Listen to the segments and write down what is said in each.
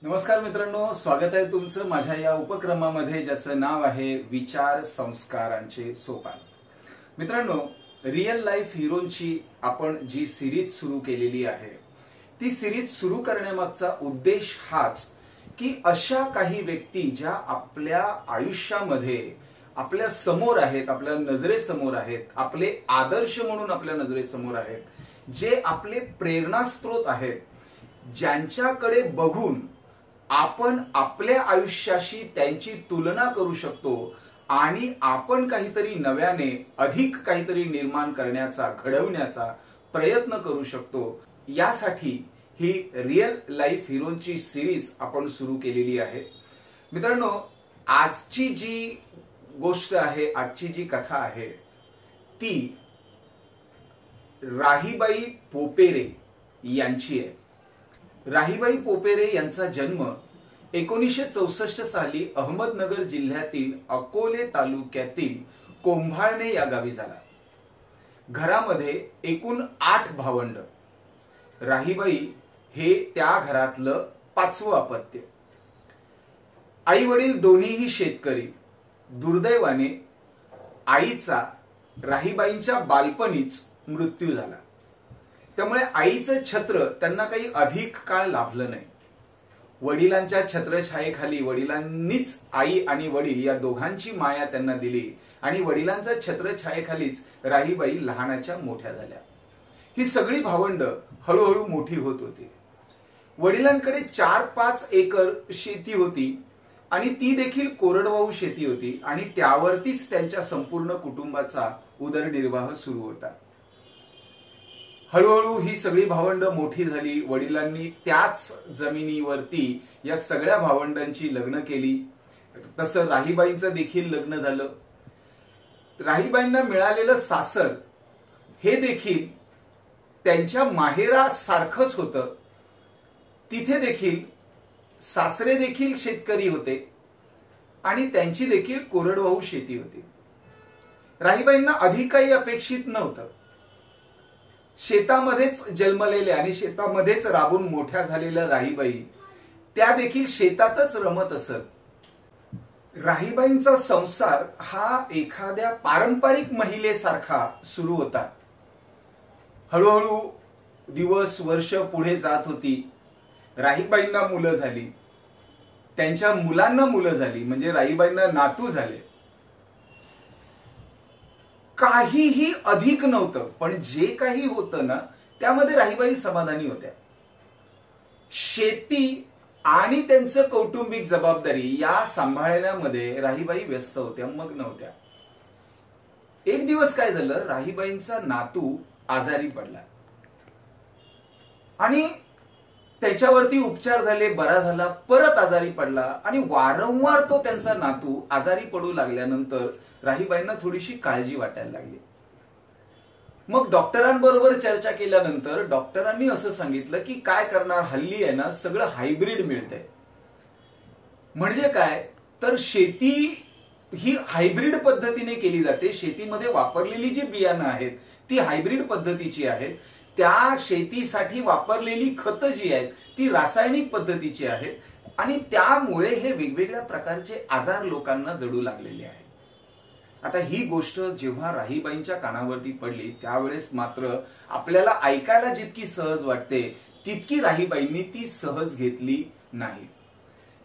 नमस्कार मित्रांनो, स्वागत आहे तुमचं माझ्या या उपक्रमामध्ये ज्याचं नाव आहे विचार संस्कारांचे सोपान। मित्रांनो, रियल लाईफ हिरोंची आपण जी सिरीज सुरू केलेली आहे ती सिरीज सुरू करण्यामागचा उद्देश हाच की अशा काही व्यक्ती ज्या आपल्या आयुष्यामध्ये आपल्या समोर आहेत, आपल्या नजरेसमोर आहेत, आपले आदर्श म्हणून आपल्या नजरेसमोर आहेत, जे आपले प्रेरणास्त्रोत आहेत, ज्यांच्याकडे बघून आपण आपल्या आयुष्याशी त्यांची तुलना करू शकतो आणि आपण काहीतरी नव्याने अधिक काहीतरी निर्माण करण्याचा, घडवण्याचा प्रयत्न करू शकतो। यासाठी ही रियल लाईफ हिरोंची सिरीज आपण सुरू केलेली आहे। मित्रांनो, आजची जी गोष्ट आहे, आजची जी कथा आहे ती राहीबाई पोपेरे यांची आहे। राहीबाई पोपेरे यांचा जन्म 1964 साली अहमदनगर जिल्ह्यातील अकोले तालुक्यातील कोंभाळणे या गावी झाला। घरामध्ये एकूण 8 भावंड। राहीबाई हे त्या घरातलं 5वं अपत्य। आई वडील दोन्हीही शेतकरी। दुर्दैवाने आईचा राहीबाईंच्या बालपणीच मृत्यू झाला, त्यामुळे आईचं छत्र त्यांना काही अधिक काळ लाभलं नाही। वडिलांच्या छत्रछायेखाली वडिलांनीच आई आणि वडील या दोघांची माया त्यांना दिली आणि वडिलांच्या छत्रछायेखालीच राहीबाई लहानाच्या मोठ्या झाल्या। ही सगळी भावंड हळूहळू मोठी होत होती। वडिलांकडे 4-5 एकर शेती होती आणि ती देखील कोरडवाहू शेती होती आणि त्यावरतीच त्यांच्या संपूर्ण कुटुंबाचा उदरनिर्वाह सुरू होता। हळूहळू ही सगळी भावंड मोठी झाली। वडिलांनी त्याच जमिनीवरती या सगळ्या भावंडांची लग्न केली। तसं राहीबाईंचं देखील लग्न झालं। राहीबाईंना मिळालेलं सासर हे देखील त्यांच्या माहेरासारखंच होतं। तिथे देखील सासरे देखील शेतकरी होते आणि त्यांची देखील कोरडवाहू शेती होती। राहीबाईंना अधिक काही अपेक्षित नव्हतं। शेतामध्येच जन्मलेल्या आणि शेतामध्येच राबून मोठ्या झालेल्या राहीबाई त्या देखील शेतातच रमत असत। राहीबाईंचा संसार हा एखाद्या पारंपरिक महिलेसारखा सुरू होता। हळूहळू दिवस वर्ष पुढे जात होती। राहीबाईंना मुलं झाली, त्यांच्या मुलांना मुलं झाली, म्हणजे राहीबाईंना नातू झाले। काहीही अधिक नव्हतं, पण जे काही होतं ना त्यामध्ये राहीबाई समाधानी होत्या। शेती आणि त्यांचं कौटुंबिक जबाबदारी या सांभाळण्यामध्ये राहीबाई व्यस्त होत्या, मग्न होत्या। एक दिवस काय झालं, राहीबाईंचा नातू आजारी पडला आणि त्याच्यावरती उपचार झाले, बरा झाला, परत आजारी पडला आणि वारंवार तो त्यांचा नातू आजारी पडू लागल्यानंतर राहीबाईंना थोडीशी काळजी वाटायला लागली। मग डॉक्टरांबरोबर चर्चा केल्यानंतर डॉक्टरांनी असं सांगितलं की काय करणार, हल्ली आहे ना सगळं हायब्रिड मिळतंय। म्हणजे काय तर शेती ही हायब्रिड पद्धतीने केली जाते। शेतीमध्ये वापरलेली जी बियाणं आहेत ती हायब्रिड पद्धतीची आहेत। त्या शेतीसाठी वापरलेली खतं जी आहेत ती रासायनिक पद्धतीची आहेत आणि त्यामुळे हे वेगवेगळ्या प्रकारचे आजार लोकांना जडू लागलेले आहेत। आता ही गोष्ट जेव्हा राहीबाईंच्या कानावरती पडली त्यावेळेस मात्र आपल्याला ऐकायला जितकी सहज वाटते तितकी राहीबाईंनी ती सहज घेतली नाही।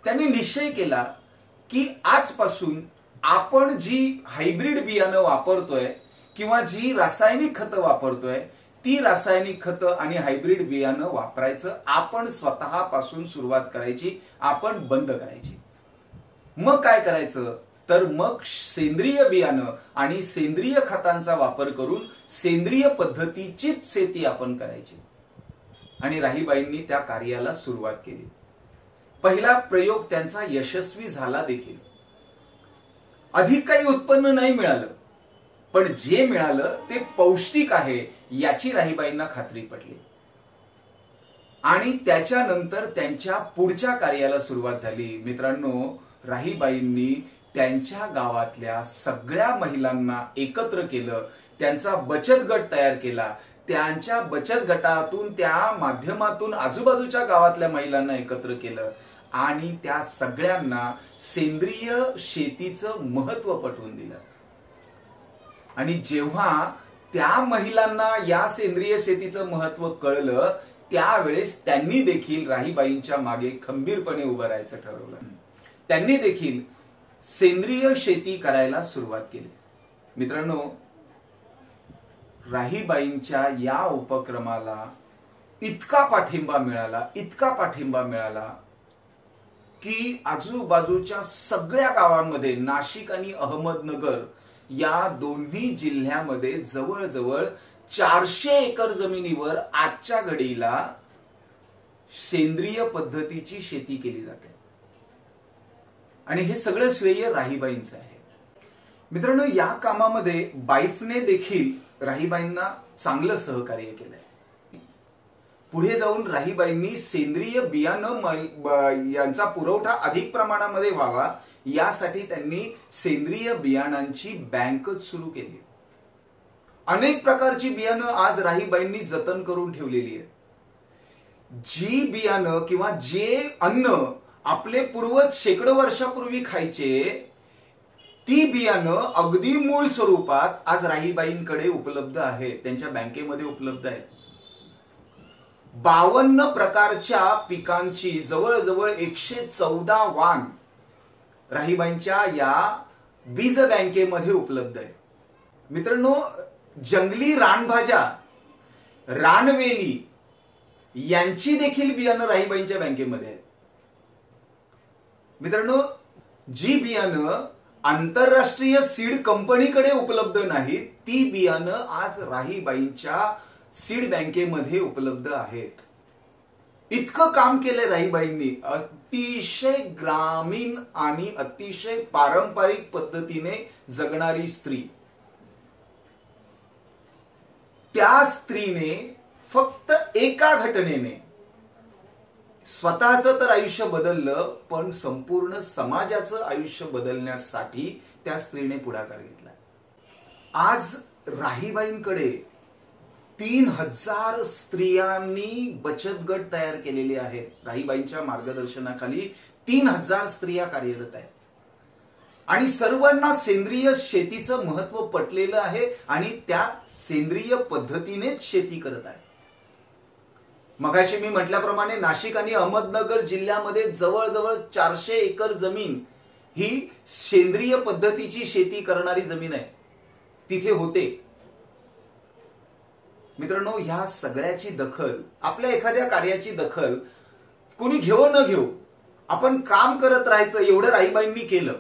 त्यांनी निश्चय केला की आजपासून आपण जी हायब्रिड बियाणं वापरतोय किंवा जी रासायनिक खतं वापरतोय ती रासायनिक खतं आणि हायब्रिड बियाणं वापरायचं आपण स्वतःपासून सुरुवात करायची, आपण बंद करायची। मग काय करायचं तर मग सेंद्रिय बियाणं आणि सेंद्रिय खतांचा वापर करून सेंद्रिय पद्धतीचीच शेती आपण करायची। आणि राहीबाईंनी त्या कार्याला सुरुवात केली। पहिला प्रयोग त्यांचा यशस्वी झाला देखील। अधिक काही उत्पन्न नाही मिळालं, पण जे मिळालं ते पौष्टिक आहे याची राहीबाईंना खात्री पटली आणि त्याच्यानंतर त्यांच्या पुढच्या कार्याला सुरुवात झाली। मित्रांनो, राहीबाईंनी त्यांच्या गावातल्या सगळ्या महिलांना एकत्र केलं, त्यांचा बचत गट तयार केला, त्यांच्या बचत गटातून त्या माध्यमातून आजूबाजूच्या गावातल्या महिलांना एकत्र केलं आणि त्या सगळ्यांना सेंद्रिय शेतीचं महत्व पटवून दिलं. आणि जेव्हा त्या महिलांना या सेंद्रिय शेतीचं महत्व कळलं, त्यावेळेस त्यांनी देखील राहीबाईंच्या मागे खंबीरपणे उभं राहायचं ठरवलं. त्यांनी देखील सेंद्रिय शेती करायला सुरुवात केली. मित्रांनो, राहीबाईंच्या या उपक्रमाला इतका पाठिंबा मिळाला की आजूबाजूच्या सगळ्या गावांमध्ये, नाशिक आणि अहमदनगर या दोन्ही जिल्ह्यामध्ये जवळजवळ 400 एकर जमिनीवर आजच्या घडीला सेंद्रिय पद्धतीची शेती केली जाते. आणि हे सगळं श्रेय राहीबाईंचं आहे. मित्रांनो, या कामामध्ये बाईफने देखील राहीबाईंना चांगलं सहकार्य केलंय. पुढे जाऊन राहीबाईंनी सेंद्रिय बियाणं यांचा पुरवठा अधिक प्रमाणामध्ये व्हावा यासाठी त्यांनी सेंद्रिय बियाणांची बँकच सुरू केली. अनेक प्रकारची बियाणं आज राहीबाईंनी जतन करून ठेवलेली आहेत. जी बियाणं किंवा जे अन्न आपले पूर्वज शेकडो वर्षापूर्वी खायचे, ती बियाणं अगदी मूळ स्वरूपात आज राहीबाईंकडे उपलब्ध आहेत, त्यांच्या बँकेमध्ये उपलब्ध आहेत. 52 प्रकारच्या पिकांची जवळजवळ 114 वाण राहीबाईंच्या या बीज बँकेमध्ये उपलब्ध आहे. मित्रांनो, जंगली रानभाज्या, रानवेली यांची देखील बियाणं राहीबाईंच्या बँकेमध्ये आहेत. मित्रांनो, जी बियाणं आंतरराष्ट्रीय सीड कंपनीकडे उपलब्ध नाही, ती बियाणं आज राहीबाईंच्या सीड बँकेमध्ये उपलब्ध आहेत. इतकं काम केलंय राहीबाईंनी. अतिशय ग्रामीण आणि अतिशय पारंपरिक पद्धतीने जगणारी स्त्री, त्या स्त्रीने फक्त एका घटनेने स्वतःचं तर आयुष्य बदललं, पण संपूर्ण समाजाचं आयुष्य बदलण्यासाठी त्या स्त्रीने पुढाकार घेतला. आज राहीबाईंकडे 3000 स्त्रियांनी बचत गट तयार केलेले आहेत. राहीबाईंच्या मार्गदर्शनाखाली 3000 स्त्रिया कार्यरत आहेत आणि सर्वांना सेंद्रिय शेतीचं महत्व पटलेलं आहे आणि त्या सेंद्रिय पद्धतीनेच शेती करत आहेत. मगाशी मी म्हटल्याप्रमाणे नाशिक आणि अहमदनगर जिल्ह्यामध्ये जवळजवळ 400 एकर जमीन ही सेंद्रिय पद्धतीची शेती करणारी जमीन आहे, तिथे होते. मित्रांनो, ह्या सगळ्याची दखल, आपल्या एखाद्या कार्याची दखल कोणी घेऊ न घेऊ आपण काम करत राहायचं, एवढं राहीबाईंनी केलं.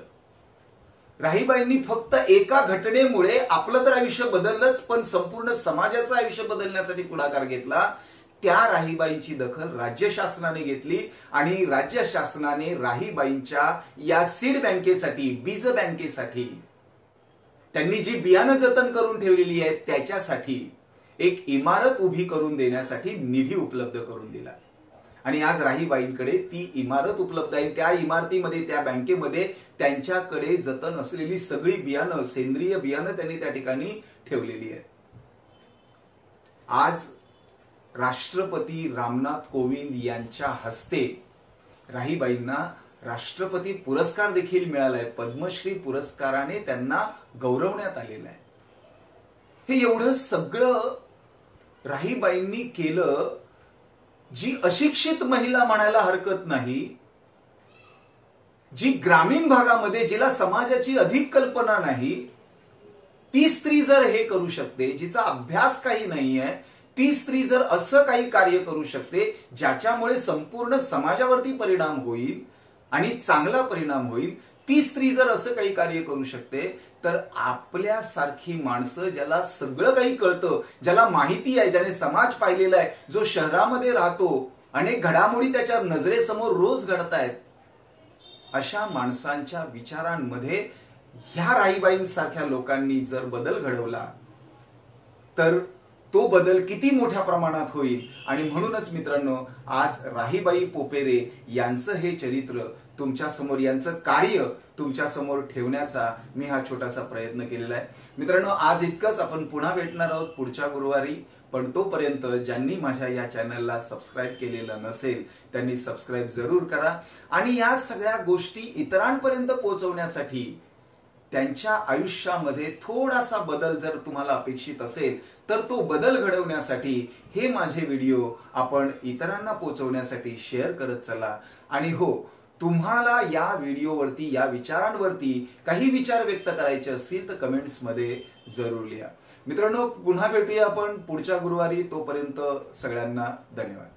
राहीबाईंनी फक्त एका घटनेमुळे आपलं तर आयुष्य बदललंच, पण संपूर्ण समाजाचं आयुष्य बदलण्यासाठी पुढाकार घेतला. त्या राहीबाईंची दखल राज्य शासनाने घेतली आणि राज्य शासनाने राहीबाईंच्या या सीड बँकेसाठी, बीज बँकेसाठी, त्यांनी जी बियाणं जतन करून ठेवलेली आहेत त्याच्यासाठी एक इमारत उभी करून देण्यासाठी निधी उपलब्ध करून दिला. आणि आज राहीबाईंकडे ती इमारत उपलब्ध आहे. त्या इमारतीमध्ये, त्या बँकेमध्ये त्यांच्याकडे जतन असलेली सगळी बियाणं, सेंद्रिय बियाणं त्यांनी त्या ठिकाणी ठेवलेली आहेत. आज राष्ट्रपती रामनाथ कोविंद यांच्या हस्ते राहीबाईंना राष्ट्रपती पुरस्कार देखील मिळालाय. पद्मश्री पुरस्काराने त्यांना गौरवण्यात आलेलं आहे. हे एवढं सगळं राहीबाईंनी केलं. जी अशिक्षित महिला म्हणायला हरकत नाही, जी ग्रामीण भागामध्ये, जिला समाजाची अधिक कल्पना नाही, ती स्त्री जर हे करू शकते, जिचा अभ्यास काही नाहीये, ती स्त्री जर असं काही कार्य करू शकते ज्याच्यामुळे संपूर्ण समाजावरती परिणाम होईल आणि चांगला परिणाम होईल, ती स्त्री जर असं काही कार्य करू शकते, तर आपल्यासारखी माणसं, ज्याला सगळं काही कळतं, ज्याला माहिती आहे, ज्याने समाज पाहिलेला आहे, जो शहरामध्ये राहतो, अनेक घडामोडी त्याच्या नजरेसमोर रोज घडतायत, अशा माणसांच्या विचारांमध्ये ह्या राहीबाईंसारख्या लोकांनी जर बदल घडवला तर तो बदल किती मोठ्या प्रमाणात होईल. आणि म्हणूनच मित्रांनो, आज राहीबाई पोपेरे यांचं हे चरित्र तुमच्या समोर, यांचं कार्य तुमच्या समोर ठेवण्याचा मी हा छोटासा प्रयत्न केलेला आहे. मित्रांनो, आज इतकंच. आपण पुन्हा भेटणार आहोत पुढच्या गुरुवारी पण तोपर्यंत ज्यांनी माझ्या या चॅनलला सबस्क्राईब केलेलं नसेल त्यांनी सबस्क्राईब जरूर करा आणि या सगळ्या गोष्टी इतरांपर्यंत पोहोचवण्यासाठी त्यांच्या आयुष्यामध्ये थोडासा बदल जर तुम्हाला अपेक्षित असेल तर तो बदल घडवण्यासाठी हे माझे व्हिडिओ आपण इतरांना पोहोचवण्यासाठी शेअर करत चला। आणि हो, तुम्हाला या व्हिडिओवरती या विचारांवरती काही विचार व्यक्त करायचे असतील तर कमेंट्स मध्ये जरूर लिहा। मित्रांनो, पुन्हा भेटूया आपण पुढच्या गुरुवारी। तोपर्यंत सगळ्यांना धन्यवाद।